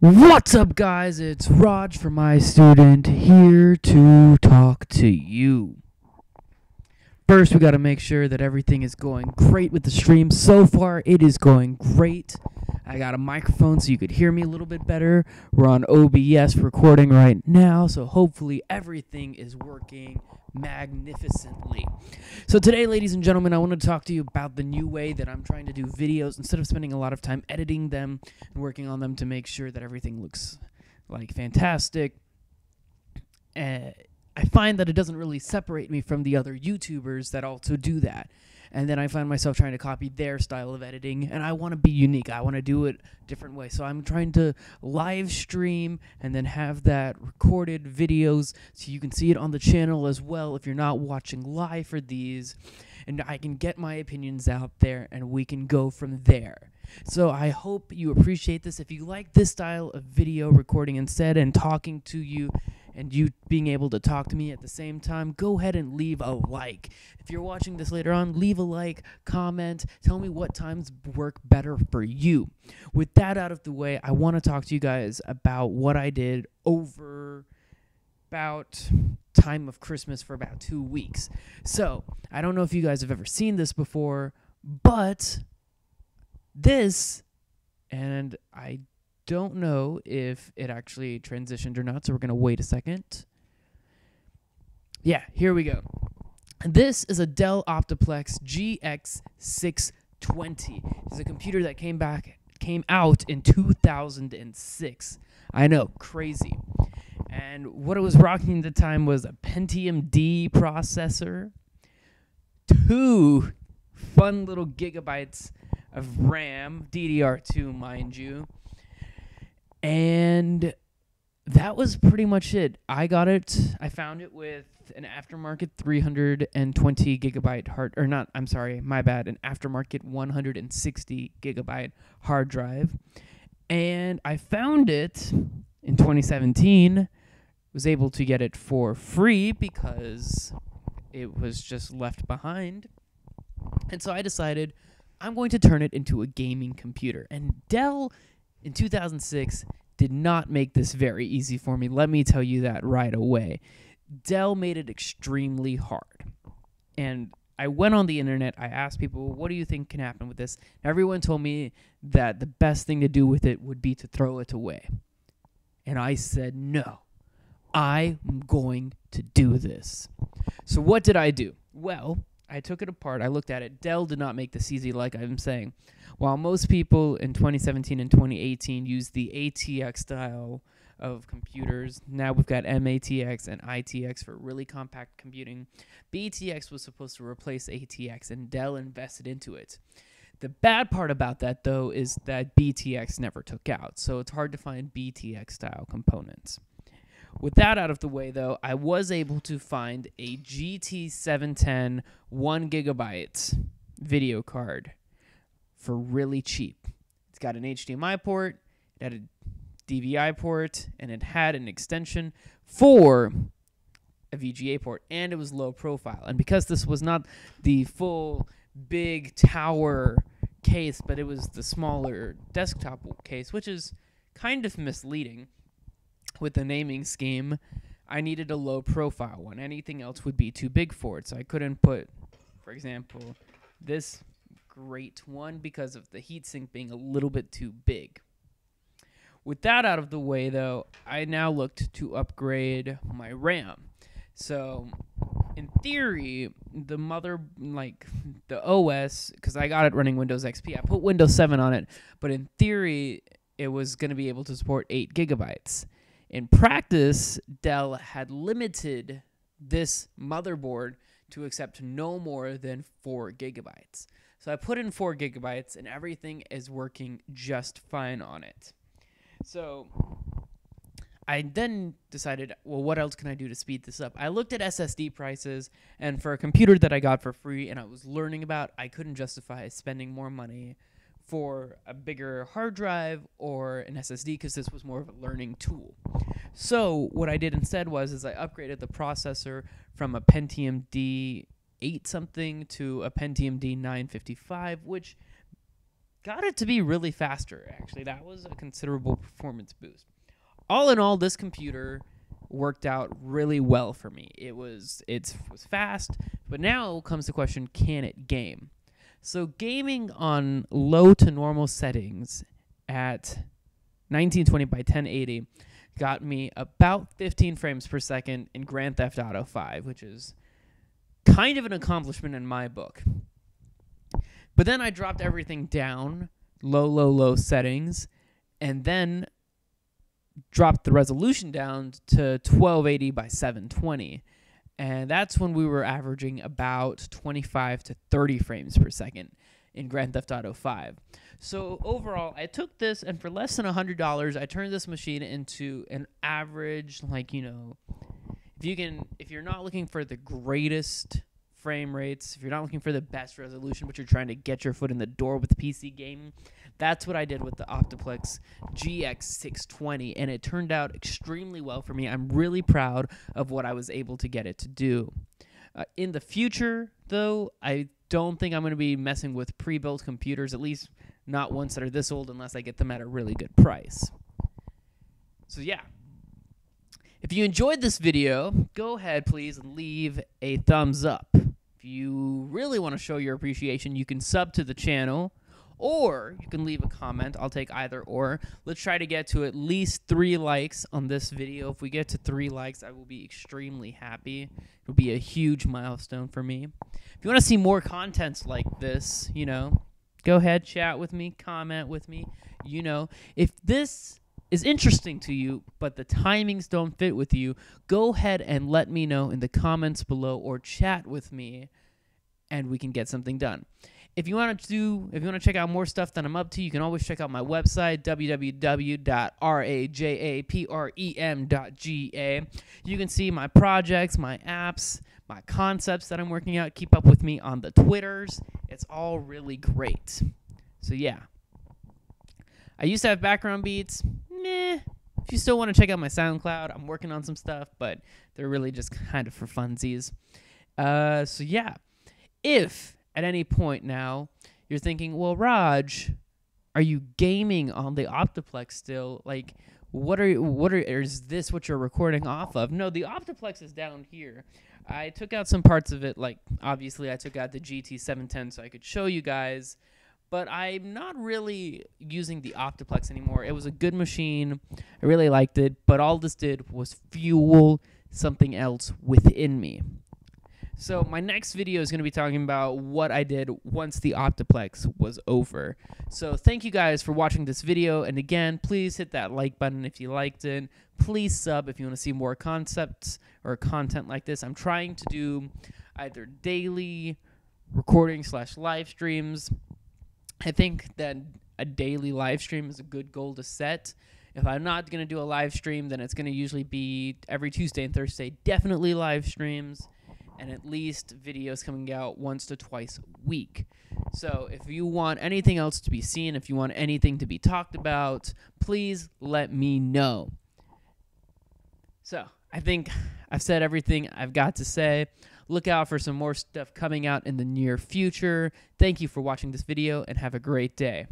What's up, guys? It's Raj from My Student here to talk to you. First, we got to make sure that everything is going great with the stream. So far, it is going great. I got a microphone so you could hear me a little bit better. We're on OBS recording right now, so hopefully everything is working magnificently. So today, ladies and gentlemen, I want to talk to you about the new way that I'm trying to do videos. Instead of spending a lot of time editing them and working on them to make sure that everything looks like fantastic, I find that it doesn't really separate me from the other YouTubers that also do that. And then I find myself trying to copy their style of editing, and I want to be unique. I want to do it a different way. So I'm trying to live stream and then have that recorded videos so you can see it on the channel as well if you're not watching live for these. And I can get my opinions out there, and we can go from there. So I hope you appreciate this. If you like this style of video recording instead and talking to you, and you being able to talk to me at the same time, go ahead and leave a like. If you're watching this later on, leave a like, comment, tell me what times work better for you. With that out of the way, I want to talk to you guys about what I did over about time of Christmas for about 2 weeks. So, I don't know if you guys have ever seen this before, but this, and I don't know if it actually transitioned or not, so we're going to wait a second. Yeah, here we go. This is a Dell Optiplex GX620. It's a computer that came out in 2006. I know, crazy. And what it was rocking at the time was a Pentium D processor, 2 fun little gigabytes of RAM, DDR2, mind you. And that was pretty much it. I found it with an aftermarket 320 gigabyte an aftermarket 160 gigabyte hard drive. And I found it in 2017, was able to get it for free because it was just left behind. And so I decided I'm going to turn it into a gaming computer. And Dell in 2006 did not make this very easy for me. Let me tell you that right away. Dell made it extremely hard. And I went on the internet. I asked people, what do you think can happen with this? Everyone told me that the best thing to do with it would be to throw it away. And I said, no, I'm going to do this. So what did I do? Well, I took it apart. I looked at it. Dell did not make this easy, like I'm saying. While most people in 2017 and 2018 used the ATX style of computers, now we've got MATX and ITX for really compact computing. BTX was supposed to replace ATX, and Dell invested into it. The bad part about that, though, is that BTX never took out, so it's hard to find BTX style components. With that out of the way, though, I was able to find a GT710 1 gigabyte video card for really cheap. It's got an HDMI port, it had a DVI port, and it had an extension for a VGA port, and it was low profile. And because this was not the full big tower case, but it was the smaller desktop case, which is kind of misleading with the naming scheme, I needed a low profile one. Anything else would be too big for it. So I couldn't put, for example, this great one because of the heatsink being a little bit too big. With that out of the way, though, I now looked to upgrade my RAM. So in theory, the OS, because I got it running Windows XP, I put Windows 7 on it, but in theory, it was going to be able to support 8 gigabytes. In practice, Dell had limited this motherboard to accept no more than 4 gigabytes. So I put in 4 gigabytes, and everything is working just fine on it. So I then decided, well, what else can I do to speed this up? I looked at SSD prices, and for a computer that I got for free and I was learning about, I couldn't justify spending more money for a bigger hard drive or an SSD because this was more of a learning tool. So what I did instead was I upgraded the processor from a Pentium D8 something to a Pentium D955, which got it to be really faster, actually. That was a considerable performance boost. All in all, this computer worked out really well for me. It was fast, but now comes the question, can it game? So gaming on low to normal settings at 1920 by 1080 got me about 15 frames per second in Grand Theft Auto 5, which is kind of an accomplishment in my book. But then I dropped everything down, low settings, and then dropped the resolution down to 1280 by 720. And that's when we were averaging about 25 to 30 frames per second in Grand Theft Auto 5. So overall, I took this, and for less than $100, I turned this machine into an average, like, you know, if you're not looking for the greatest frame rates, if you're not looking for the best resolution, but you're trying to get your foot in the door with PC gaming, that's what I did with the Optiplex GX620, and it turned out extremely well for me. I'm really proud of what I was able to get it to do. In the future, though, I don't think I'm going to be messing with pre-built computers, at least not ones that are this old, unless I get them at a really good price. So yeah. If you enjoyed this video, go ahead, please, and leave a thumbs up. If you really want to show your appreciation, you can sub to the channel, or you can leave a comment. I'll take either or. Let's try to get to at least 3 likes on this video. If we get to 3 likes, I will be extremely happy. It'll be a huge milestone for me. If you want to see more contents like this, you know, go ahead, chat with me, comment with me. You know, if this is interesting to you, but the timings don't fit with you, go ahead and let me know in the comments below or chat with me, and we can get something done. If you want to check out more stuff that I'm up to, you can always check out my website, www.rajaprem.ga. You can see my projects, my apps, my concepts that I'm working out. Keep up with me on the Twitters. It's all really great. So yeah. I used to have background beats. Meh. If you still want to check out my SoundCloud, I'm working on some stuff, but they're really just kind of for funsies. So yeah. If at any point now you're thinking, well, Raj, are you gaming on the Optiplex still? Like, is this what you're recording off of? No, the Optiplex is down here. I took out some parts of it, like, obviously I took out the GT710 so I could show you guys, but I'm not really using the Optiplex anymore. It was a good machine. I really liked it, but all this did was fuel something else within me. So my next video is going to be talking about what I did once the Optiplex was over. So thank you guys for watching this video. And again, please hit that like button if you liked it. Please sub if you want to see more concepts or content like this. I'm trying to do either daily recording / live streams. I think that a daily live stream is a good goal to set. If I'm not going to do a live stream, then it's going to usually be every Tuesday and Thursday, definitely live streams. And at least videos coming out once to twice a week. So if you want anything else to be seen, if you want anything to be talked about, please let me know. So I think I've said everything I've got to say. Look out for some more stuff coming out in the near future. Thank you for watching this video, and have a great day.